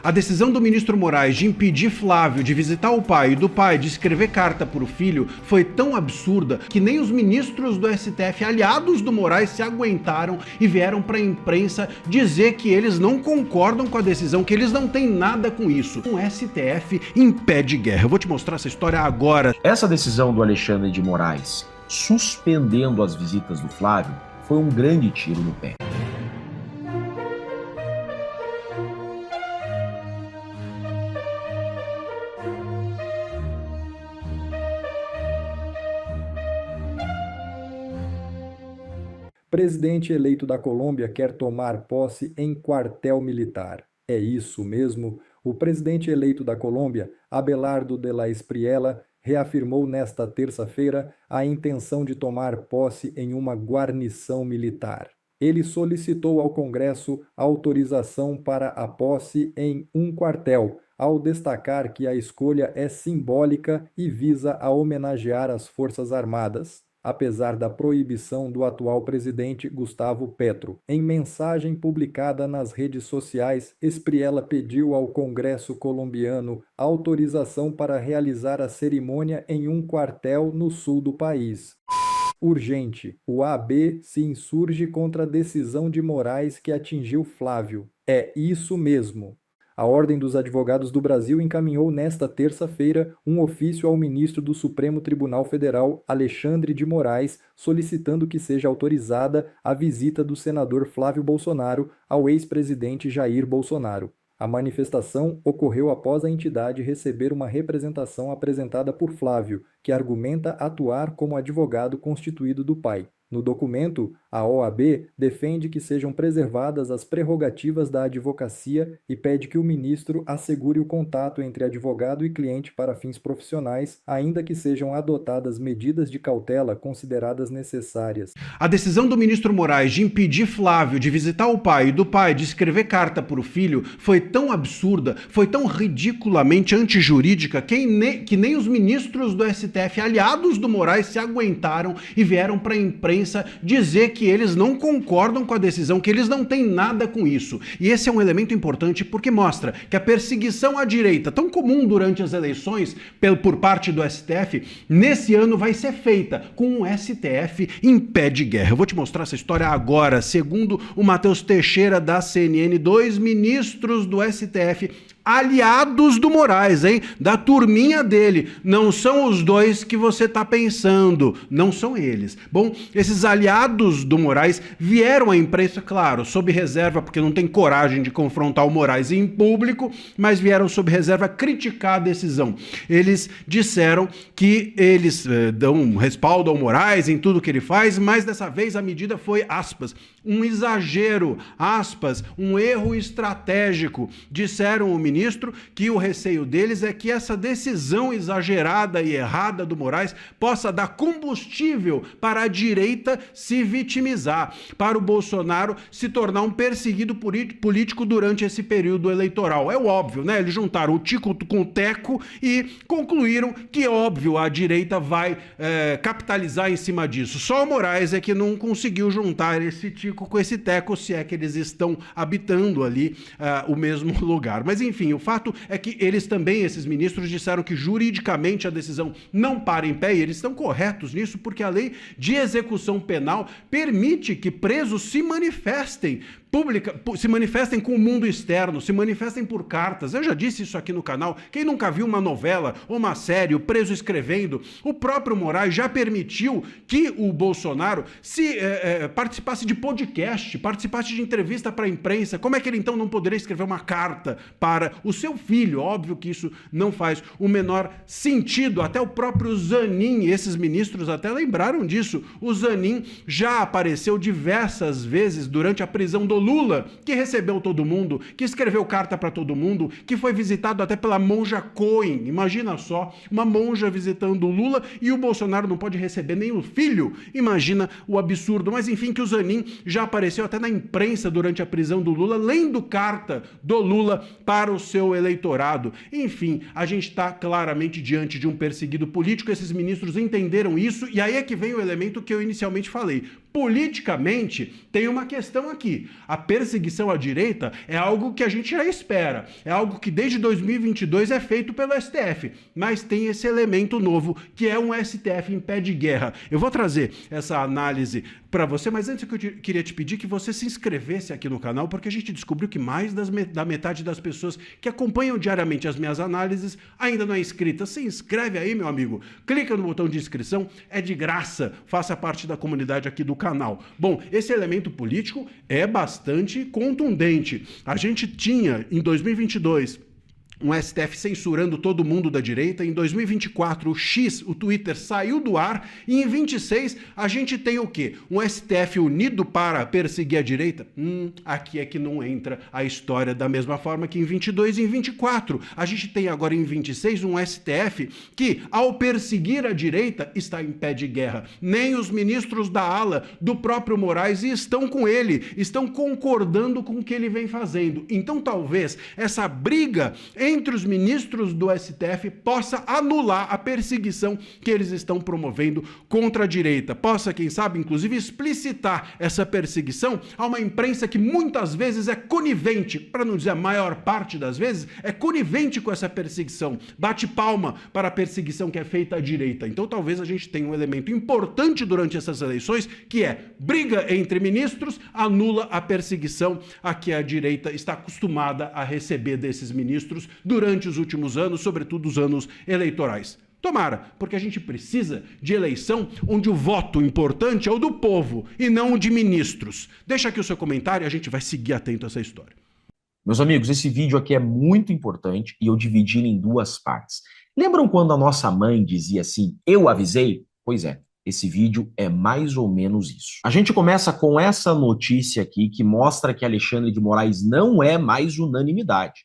A decisão do ministro Moraes de impedir Flávio de visitar o pai e do pai de escrever carta para o filho foi tão absurda que nem os ministros do STF, aliados do Moraes, se aguentaram e vieram para a imprensa dizer que eles não concordam com a decisão, que eles não têm nada com isso. Um STF em pé de guerra. Eu vou te mostrar essa história agora. Essa decisão do Alexandre de Moraes, suspendendo as visitas do Flávio, foi um grande tiro no pé. Presidente eleito da Colômbia quer tomar posse em quartel militar. É isso mesmo? O presidente eleito da Colômbia, Abelardo de la Espriella, reafirmou nesta terça-feira a intenção de tomar posse em uma guarnição militar. Ele solicitou ao Congresso autorização para a posse em um quartel, ao destacar que a escolha é simbólica e visa a homenagear as Forças Armadas, apesar da proibição do atual presidente Gustavo Petro. Em mensagem publicada nas redes sociais, Espriella pediu ao Congresso colombiano autorização para realizar a cerimônia em um quartel no sul do país. Urgente. O AB se insurge contra a decisão de Moraes que atingiu Flávio. É isso mesmo. A Ordem dos Advogados do Brasil encaminhou nesta terça-feira um ofício ao ministro do Supremo Tribunal Federal, Alexandre de Moraes, solicitando que seja autorizada a visita do senador Flávio Bolsonaro ao ex-presidente Jair Bolsonaro. A manifestação ocorreu após a entidade receber uma representação apresentada por Flávio, que argumenta atuar como advogado constituído do pai. No documento, a OAB defende que sejam preservadas as prerrogativas da advocacia e pede que o ministro assegure o contato entre advogado e cliente para fins profissionais, ainda que sejam adotadas medidas de cautela consideradas necessárias. A decisão do ministro Moraes de impedir Flávio de visitar o pai e do pai de escrever carta para o filho foi tão absurda, foi tão ridiculamente antijurídica que nem os ministros do STF, aliados do Moraes, se aguentaram e vieram para a imprensa dizer que eles não concordam com a decisão, que eles não têm nada com isso. E esse é um elemento importante porque mostra que a perseguição à direita, tão comum durante as eleições por parte do STF, nesse ano vai ser feita com um STF em pé de guerra. Eu vou te mostrar essa história agora. Segundo o Matheus Teixeira da CNN, 2 ministros do STF aliados do Moraes, hein? Da turminha dele. Não são os 2 que você tá pensando. Não são eles. Bom, esses aliados do Moraes vieram à imprensa, claro, sob reserva, porque não tem coragem de confrontar o Moraes em público, mas vieram sob reserva criticar a decisão. Eles disseram que eles dão respaldo ao Moraes em tudo que ele faz, mas dessa vez a medida foi, aspas, um exagero, aspas, um erro estratégico. Disseram o ministro que o receio deles é que essa decisão exagerada e errada do Moraes possa dar combustível para a direita se vitimizar, para o Bolsonaro se tornar um perseguido político durante esse período eleitoral. É óbvio, né? Eles juntaram o tico com o teco e concluíram que, óbvio, a direita vai capitalizar em cima disso. Só o Moraes é que não conseguiu juntar esse tico com esse teco, se é que eles estão habitando ali o mesmo lugar. Mas enfim, o fato é que eles também, esses ministros, disseram que juridicamente a decisão não para em pé, e eles estão corretos nisso, porque a lei de execução penal permite que presos se manifestem com o mundo externo, se manifestem por cartas. Eu já disse isso aqui no canal. Quem nunca viu uma novela ou uma série, o preso escrevendo, o próprio Moraes já permitiu que o Bolsonaro participasse de podcast, participasse de entrevista para a imprensa. Como é que ele então não poderia escrever uma carta para o seu filho? Óbvio que isso não faz o menor sentido. Até o próprio Zanin, esses ministros até lembraram disso. O Zanin já apareceu diversas vezes durante a prisão do Lula, que recebeu todo mundo, que escreveu carta para todo mundo, que foi visitado até pela monja Cohen. Imagina só, uma monja visitando o Lula e o Bolsonaro não pode receber nem o filho. Imagina o absurdo. Mas enfim, que o Zanin já apareceu até na imprensa durante a prisão do Lula, lendo carta do Lula para o seu eleitorado. Enfim, a gente está claramente diante de um perseguido político. Esses ministros entenderam isso e aí é que vem o elemento que eu inicialmente falei. Politicamente, tem uma questão aqui. A perseguição à direita é algo que a gente já espera, é algo que desde 2022 é feito pelo STF, mas tem esse elemento novo, que é um STF em pé de guerra. Eu vou trazer essa análise para você, mas antes eu queria te pedir que você se inscrevesse aqui no canal, porque a gente descobriu que mais da metade das pessoas que acompanham diariamente as minhas análises ainda não é inscrita. Se inscreve aí, meu amigo, clica no botão de inscrição, é de graça, faça parte da comunidade aqui do canal. Bom, esse elemento político é bastante contundente. A gente tinha, em 2022, um STF censurando todo mundo da direita. Em 2024, o X, o Twitter, saiu do ar. E em 26, a gente tem o quê? Um STF unido para perseguir a direita? Aqui é que não entra a história da mesma forma que em 22 e em 24. A gente tem agora em 26 um STF que, ao perseguir a direita, está em pé de guerra. Nem os ministros da ala do próprio Moraes estão com ele, estão concordando com o que ele vem fazendo. Então, talvez essa briga entre os ministros do STF possa anular a perseguição que eles estão promovendo contra a direita. Possa, quem sabe, inclusive, explicitar essa perseguição a uma imprensa que muitas vezes é conivente, para não dizer a maior parte das vezes, é conivente com essa perseguição. Bate palma para a perseguição que é feita à direita. Então, talvez a gente tenha um elemento importante durante essas eleições, que é briga entre ministros, anula a perseguição a que a direita está acostumada a receber desses ministros durante os últimos anos, sobretudo os anos eleitorais. Tomara, porque a gente precisa de eleição onde o voto importante é o do povo e não o de ministros. Deixa aqui o seu comentário e a gente vai seguir atento a essa história. Meus amigos, esse vídeo aqui é muito importante e eu dividi ele em duas partes. Lembram quando a nossa mãe dizia assim, eu avisei? Pois é, esse vídeo é mais ou menos isso. A gente começa com essa notícia aqui que mostra que Alexandre de Moraes não é mais unanimidade.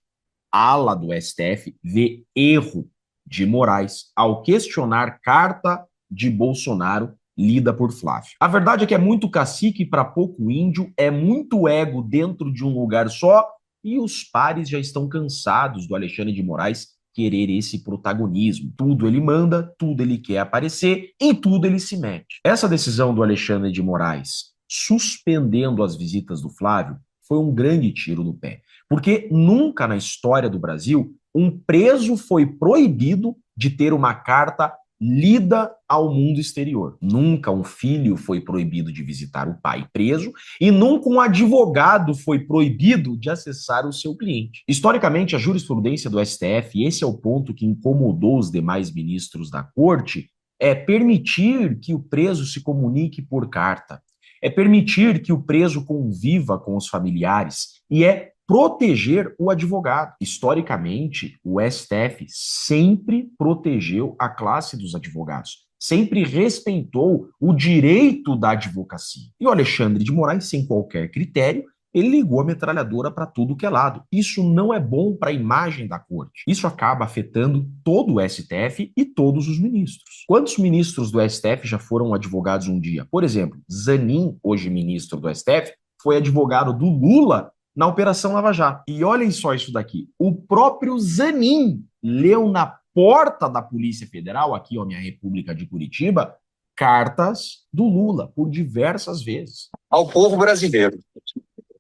A ala do STF vê erro de Moraes ao questionar carta de Bolsonaro lida por Flávio. A verdade é que é muito cacique para pouco índio, é muito ego dentro de um lugar só e os pares já estão cansados do Alexandre de Moraes querer esse protagonismo. Tudo ele manda, tudo ele quer aparecer, em tudo ele se mete. Essa decisão do Alexandre de Moraes suspendendo as visitas do Flávio foi um grande tiro no pé. Porque nunca na história do Brasil um preso foi proibido de ter uma carta lida ao mundo exterior. Nunca um filho foi proibido de visitar o pai preso e nunca um advogado foi proibido de acessar o seu cliente. Historicamente, a jurisprudência do STF, e esse é o ponto que incomodou os demais ministros da corte, é permitir que o preso se comunique por carta, é permitir que o preso conviva com os familiares e é proteger o advogado. Historicamente, o STF sempre protegeu a classe dos advogados, sempre respeitou o direito da advocacia. E o Alexandre de Moraes, sem qualquer critério, ele ligou a metralhadora para tudo que é lado. Isso não é bom para a imagem da corte. Isso acaba afetando todo o STF e todos os ministros. Quantos ministros do STF já foram advogados um dia? Por exemplo, Zanin, hoje ministro do STF, foi advogado do Lula na Operação Lava Jato. E olhem só isso daqui. O próprio Zanin leu na porta da Polícia Federal, aqui, ó, minha República de Curitiba, cartas do Lula, por diversas vezes. Ao povo brasileiro,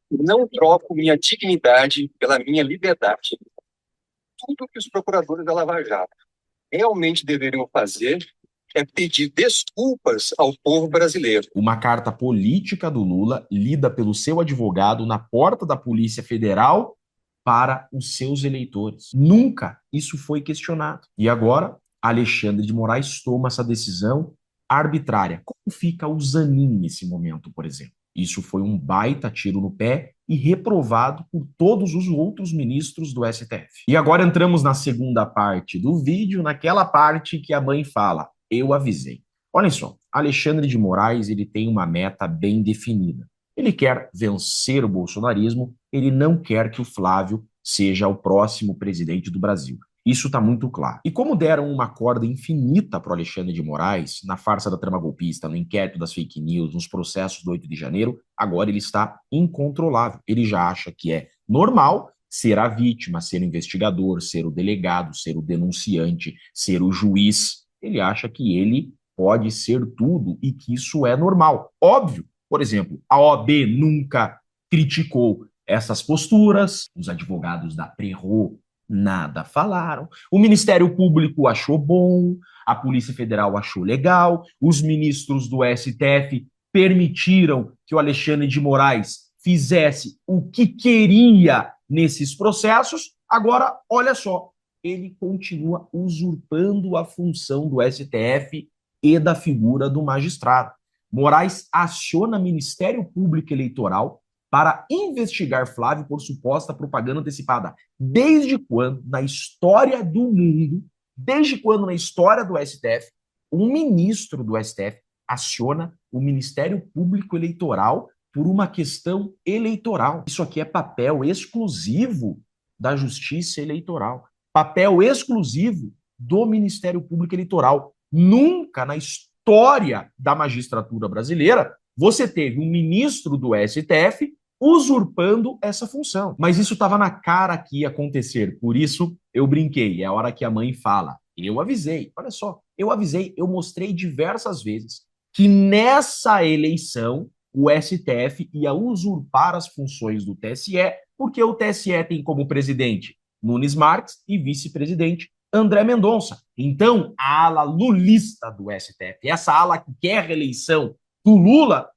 não troco minha dignidade pela minha liberdade. Tudo que os procuradores da Lava Jato realmente deveriam fazer é pedir desculpas ao povo brasileiro. Uma carta política do Lula, lida pelo seu advogado na porta da Polícia Federal para os seus eleitores. Nunca isso foi questionado. E agora, Alexandre de Moraes toma essa decisão arbitrária. Como fica o Zanin nesse momento, por exemplo? Isso foi um baita tiro no pé e reprovado por todos os outros ministros do STF. E agora entramos na segunda parte do vídeo, naquela parte que a mãe fala, eu avisei. Olhem só, Alexandre de Moraes ele tem uma meta bem definida. Ele quer vencer o bolsonarismo, ele não quer que o Flávio seja o próximo presidente do Brasil. Isso está muito claro. E como deram uma corda infinita para o Alexandre de Moraes, na farsa da trama golpista, no inquérito das fake news, nos processos do 8 de janeiro, agora ele está incontrolável. Ele já acha que é normal ser a vítima, ser o investigador, ser o delegado, ser o denunciante, ser o juiz. Ele acha que ele pode ser tudo e que isso é normal. Óbvio Por exemplo, a OAB nunca criticou essas posturas, os advogados da Prerro nada falaram, o Ministério Público achou bom, a Polícia Federal achou legal, os ministros do STF permitiram que o Alexandre de Moraes fizesse o que queria nesses processos. Agora, olha só, ele continua usurpando a função do STF e da figura do magistrado. Moraes aciona o Ministério Público Eleitoral para investigar Flávio por suposta propaganda antecipada. Desde quando, na história do mundo, desde quando na história do STF, um ministro do STF aciona o Ministério Público Eleitoral por uma questão eleitoral? Isso aqui é papel exclusivo da Justiça Eleitoral. Papel exclusivo do Ministério Público Eleitoral. Nunca na história da magistratura brasileira você teve um ministro do STF usurpando essa função. Mas isso estava na cara que ia acontecer. Por isso eu brinquei. É a hora que a mãe fala. Eu avisei. Olha só, eu avisei, eu mostrei diversas vezes que nessa eleição o STF ia usurpar as funções do TSE, porque o TSE tem como presidente Nunes Marques e vice-presidente André Mendonça. Então, a ala lulista do STF, essa ala que quer a reeleição do Lula,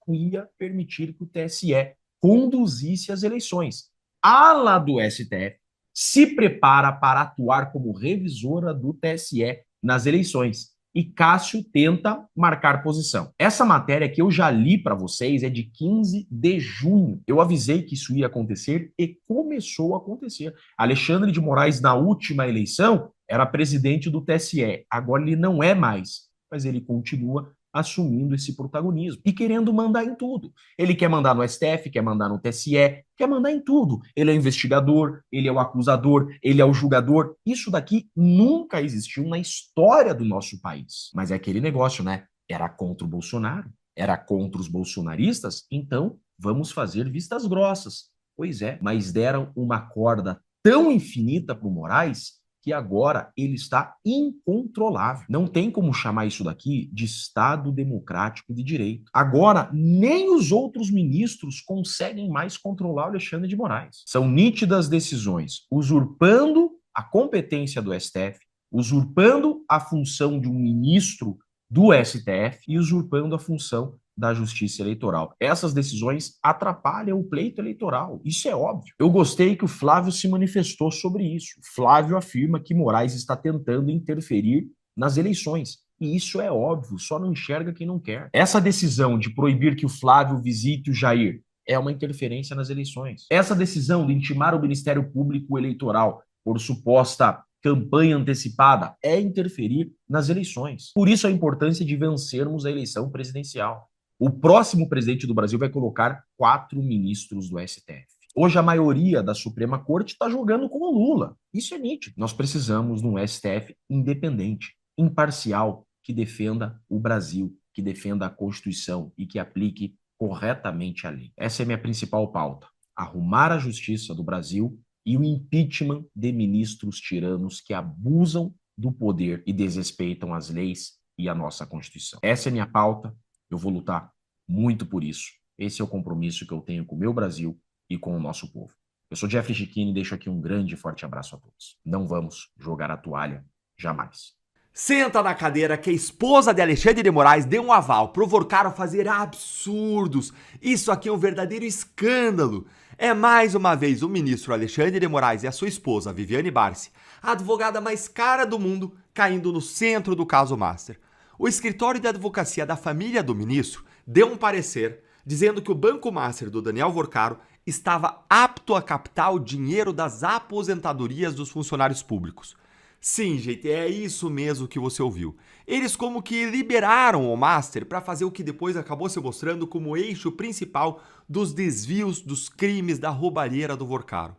não ia permitir que o TSE conduzisse as eleições. A ala do STF se prepara para atuar como revisora do TSE nas eleições. E Cássio tenta marcar posição. Essa matéria que eu já li para vocês é de 15 de junho. Eu avisei que isso ia acontecer e começou a acontecer. Alexandre de Moraes, na última eleição, era presidente do TSE. Agora ele não é mais, mas ele continua assumindo esse protagonismo e querendo mandar em tudo. Ele quer mandar no STF, quer mandar no TSE, quer mandar em tudo. Ele é o investigador, ele é o acusador, ele é o julgador. Isso daqui nunca existiu na história do nosso país. Mas é aquele negócio, né? Era contra o Bolsonaro, era contra os bolsonaristas, então vamos fazer vistas grossas. Pois é, mas deram uma corda tão infinita para o Moraes que agora ele está incontrolável. Não tem como chamar isso daqui de Estado democrático de direito. Agora, nem os outros ministros conseguem mais controlar o Alexandre de Moraes. São nítidas decisões usurpando a competência do STF, usurpando a função de um ministro do STF e usurpando a função da Justiça Eleitoral. Essas decisões atrapalham o pleito eleitoral. Isso é óbvio. Eu gostei que o Flávio se manifestou sobre isso. Flávio afirma que Moraes está tentando interferir nas eleições. E isso é óbvio, só não enxerga quem não quer. Essa decisão de proibir que o Flávio visite o Jair é uma interferência nas eleições. Essa decisão de intimar o Ministério Público Eleitoral por suposta campanha antecipada é interferir nas eleições. Por isso a importância de vencermos a eleição presidencial. O próximo presidente do Brasil vai colocar 4 ministros do STF. Hoje a maioria da Suprema Corte está jogando com o Lula. Isso é nítido. Nós precisamos de um STF independente, imparcial, que defenda o Brasil, que defenda a Constituição e que aplique corretamente a lei. Essa é a minha principal pauta. Arrumar a justiça do Brasil e o impeachment de ministros tiranos que abusam do poder e desrespeitam as leis e a nossa Constituição. Essa é a minha pauta. Eu vou lutar muito por isso. Esse é o compromisso que eu tenho com o meu Brasil e com o nosso povo. Eu sou Jeffrey Chiquini e deixo aqui um grande e forte abraço a todos. Não vamos jogar a toalha, jamais. Senta na cadeira que a esposa de Alexandre de Moraes deu um aval pro Vorcaro fazer absurdos. Isso aqui é um verdadeiro escândalo. É mais uma vez o ministro Alexandre de Moraes e a sua esposa, Viviane Barsi, a advogada mais cara do mundo, caindo no centro do caso Master. O escritório de advocacia da família do ministro deu um parecer dizendo que o Banco Master do Daniel Vorcaro estava apto a captar o dinheiro das aposentadorias dos funcionários públicos. Sim, gente, é isso mesmo que você ouviu. Eles como que liberaram o Master para fazer o que depois acabou se mostrando como eixo principal dos desvios dos crimes da roubalheira do Vorcaro.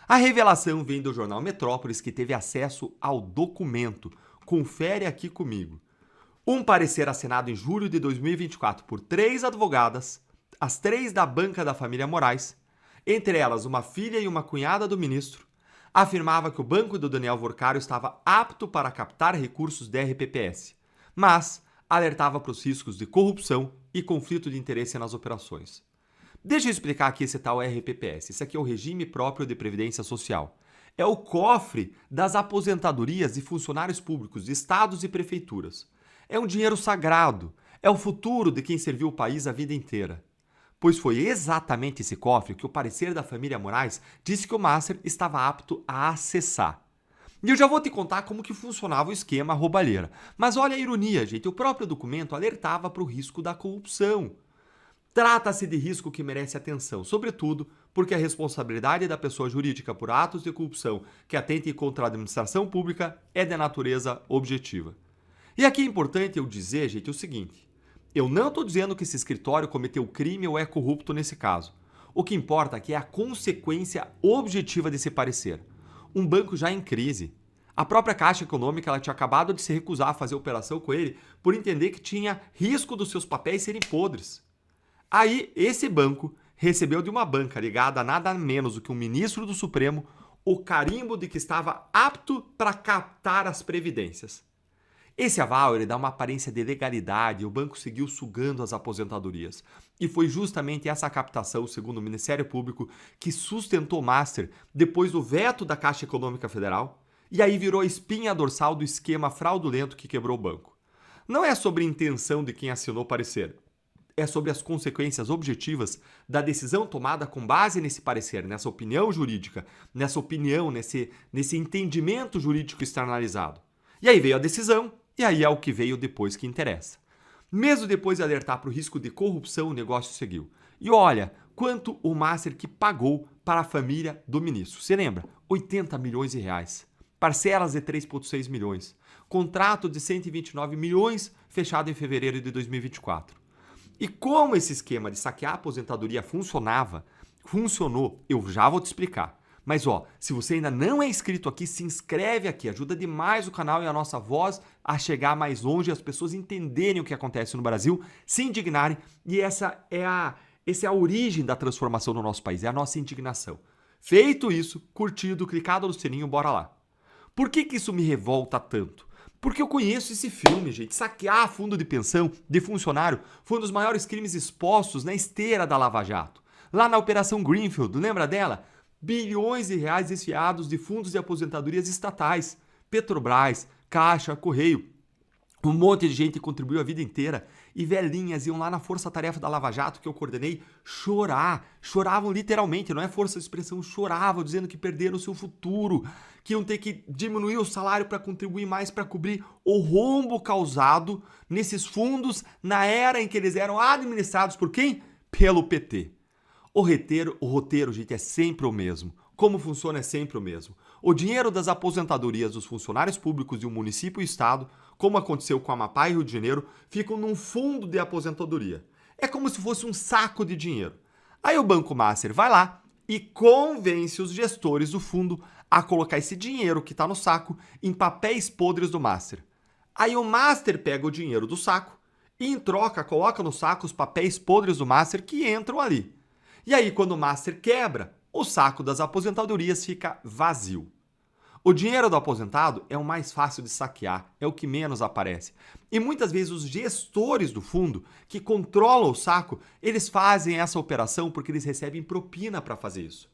A revelação vem do jornal Metrópolis, que teve acesso ao documento. Confere aqui comigo. Um parecer assinado em julho de 2024 por 3 advogadas, as 3 da banca da família Moraes, entre elas uma filha e uma cunhada do ministro, afirmava que o banco do Daniel Vorcaro estava apto para captar recursos da RPPS, mas alertava para os riscos de corrupção e conflito de interesse nas operações. Deixa eu explicar aqui esse tal RPPS. Esse aqui é o Regime Próprio de Previdência Social. É o cofre das aposentadorias de funcionários públicos de estados e prefeituras. É um dinheiro sagrado. É o futuro de quem serviu o país a vida inteira. Pois foi exatamente esse cofre que o parecer da família Moraes disse que o Master estava apto a acessar. E eu já vou te contar como que funcionava o esquema roubalheira. Mas olha a ironia, gente. O próprio documento alertava para o risco da corrupção. Trata-se de risco que merece atenção, sobretudo porque a responsabilidade da pessoa jurídica por atos de corrupção que atentem contra a administração pública é de natureza objetiva. E aqui é importante eu dizer, gente, o seguinte. Eu não estou dizendo que esse escritório cometeu crime ou é corrupto nesse caso. O que importa aqui é a consequência objetiva desse parecer. Um banco já em crise. A própria Caixa Econômica ela tinha acabado de se recusar a fazer operação com ele por entender que tinha risco dos seus papéis serem podres. Aí, esse banco recebeu de uma banca ligada a nada menos do que um ministro do Supremo o carimbo de que estava apto para captar as previdências. Esse aval ele dá uma aparência de legalidade e o banco seguiu sugando as aposentadorias. E foi justamente essa captação, segundo o Ministério Público, que sustentou o Master depois do veto da Caixa Econômica Federal e aí virou a espinha dorsal do esquema fraudulento que quebrou o banco. Não é sobre a intenção de quem assinou o parecer. É sobre as consequências objetivas da decisão tomada com base nesse parecer, nessa opinião jurídica, nessa opinião, nesse entendimento jurídico externalizado. E aí veio a decisão, e aí é o que veio depois que interessa. Mesmo depois de alertar para o risco de corrupção, o negócio seguiu. E olha quanto o Master que pagou para a família do ministro. Você lembra? 80 milhões de reais. Parcelas de 3,6 milhões. Contrato de 129 milhões fechado em fevereiro de 2024. E como esse esquema de saquear a aposentadoria funcionou, eu já vou te explicar. Mas se você ainda não é inscrito aqui, se inscreve aqui, ajuda demais o canal e a nossa voz a chegar mais longe, as pessoas entenderem o que acontece no Brasil, se indignarem, e essa é a origem da transformação no nosso país, é a nossa indignação. Feito isso, curtido, clicado no sininho, bora lá. Por que isso me revolta tanto? Porque eu conheço esse filme, gente. Saquear fundo de pensão de funcionário foi um dos maiores crimes expostos na esteira da Lava Jato. Lá na Operação Greenfield, lembra dela? Bilhões de reais desviados de fundos de aposentadorias estatais. Petrobras, Caixa, Correio. Um monte de gente contribuiu a vida inteira e velhinhas iam lá na força-tarefa da Lava Jato, que eu coordenei, chorar. Choravam literalmente, não é força de expressão, choravam, dizendo que perderam o seu futuro, que iam ter que diminuir o salário para contribuir mais para cobrir o rombo causado nesses fundos na era em que eles eram administrados por quem? Pelo PT. O roteiro, gente, é sempre o mesmo. Como funciona é sempre o mesmo. O dinheiro das aposentadorias dos funcionários públicos de um município e estado, como aconteceu com Amapá e Rio de Janeiro, ficam num fundo de aposentadoria. É como se fosse um saco de dinheiro. Aí o Banco Master vai lá e convence os gestores do fundo a colocar esse dinheiro que está no saco em papéis podres do Master. Aí o Master pega o dinheiro do saco e, em troca, coloca no saco os papéis podres do Master que entram ali. E aí, quando o Master quebra, o saco das aposentadorias fica vazio. O dinheiro do aposentado é o mais fácil de saquear, é o que menos aparece. E muitas vezes os gestores do fundo, que controlam o saco, eles fazem essa operação porque eles recebem propina para fazer isso.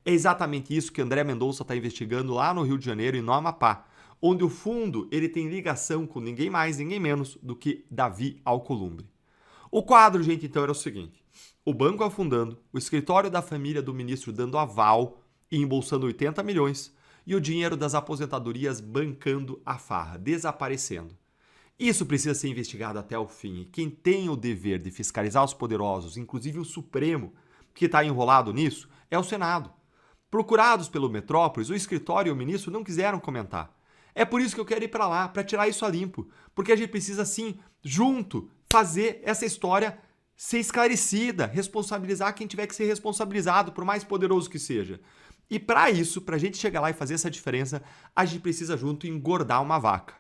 É exatamente isso que André Mendonça está investigando lá no Rio de Janeiro e no Amapá, onde o fundo ele tem ligação com ninguém mais, ninguém menos do que Davi Alcolumbre. O quadro, gente, então era o seguinte. O banco afundando, o escritório da família do ministro dando aval e embolsando 80 milhões e o dinheiro das aposentadorias bancando a farra, desaparecendo. Isso precisa ser investigado até o fim. E quem tem o dever de fiscalizar os poderosos, inclusive o Supremo, que está enrolado nisso, é o Senado. Procurados pelo Metrópolis, o escritório e o ministro não quiseram comentar. É por isso que eu quero ir para lá, para tirar isso a limpo. Porque a gente precisa, sim, junto, fazer essa história ser esclarecida, responsabilizar quem tiver que ser responsabilizado, por mais poderoso que seja. E para isso, para a gente chegar lá e fazer essa diferença, a gente precisa junto engordar uma vaca.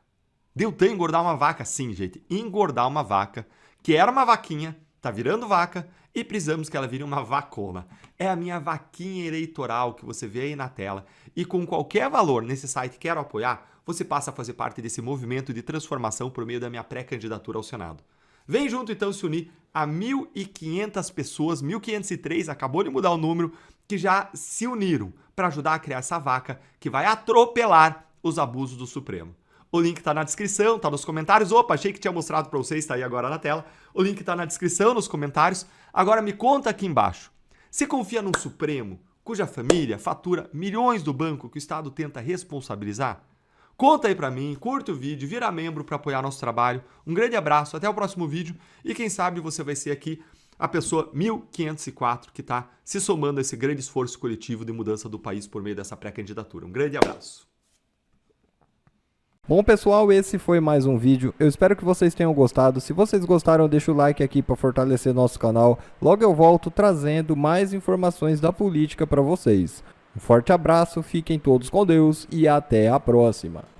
Deltan engordar uma vaca, sim, gente. Engordar uma vaca, que era uma vaquinha, tá virando vaca, e precisamos que ela vire uma vacona. É a minha vaquinha eleitoral que você vê aí na tela. E com qualquer valor nesse site Quero Apoiar, você passa a fazer parte desse movimento de transformação por meio da minha pré-candidatura ao Senado. Vem junto então se unir a 1.500 pessoas, 1.503, acabou de mudar o número, que já se uniram para ajudar a criar essa vaca que vai atropelar os abusos do Supremo. O link tá na descrição, tá nos comentários. Opa, achei que tinha mostrado para vocês, tá aí agora na tela. O link tá na descrição, nos comentários. Agora me conta aqui embaixo. Você confia num Supremo cuja família fatura milhões do banco que o Estado tenta responsabilizar? Conta aí pra mim, curta o vídeo, vira membro para apoiar nosso trabalho. Um grande abraço, até o próximo vídeo e quem sabe você vai ser aqui a pessoa 1504 que está se somando a esse grande esforço coletivo de mudança do país por meio dessa pré-candidatura. Um grande abraço. Bom pessoal, esse foi mais um vídeo, eu espero que vocês tenham gostado. Se vocês gostaram, deixa o like aqui para fortalecer nosso canal. Logo eu volto trazendo mais informações da política para vocês. Um forte abraço, fiquem todos com Deus e até a próxima.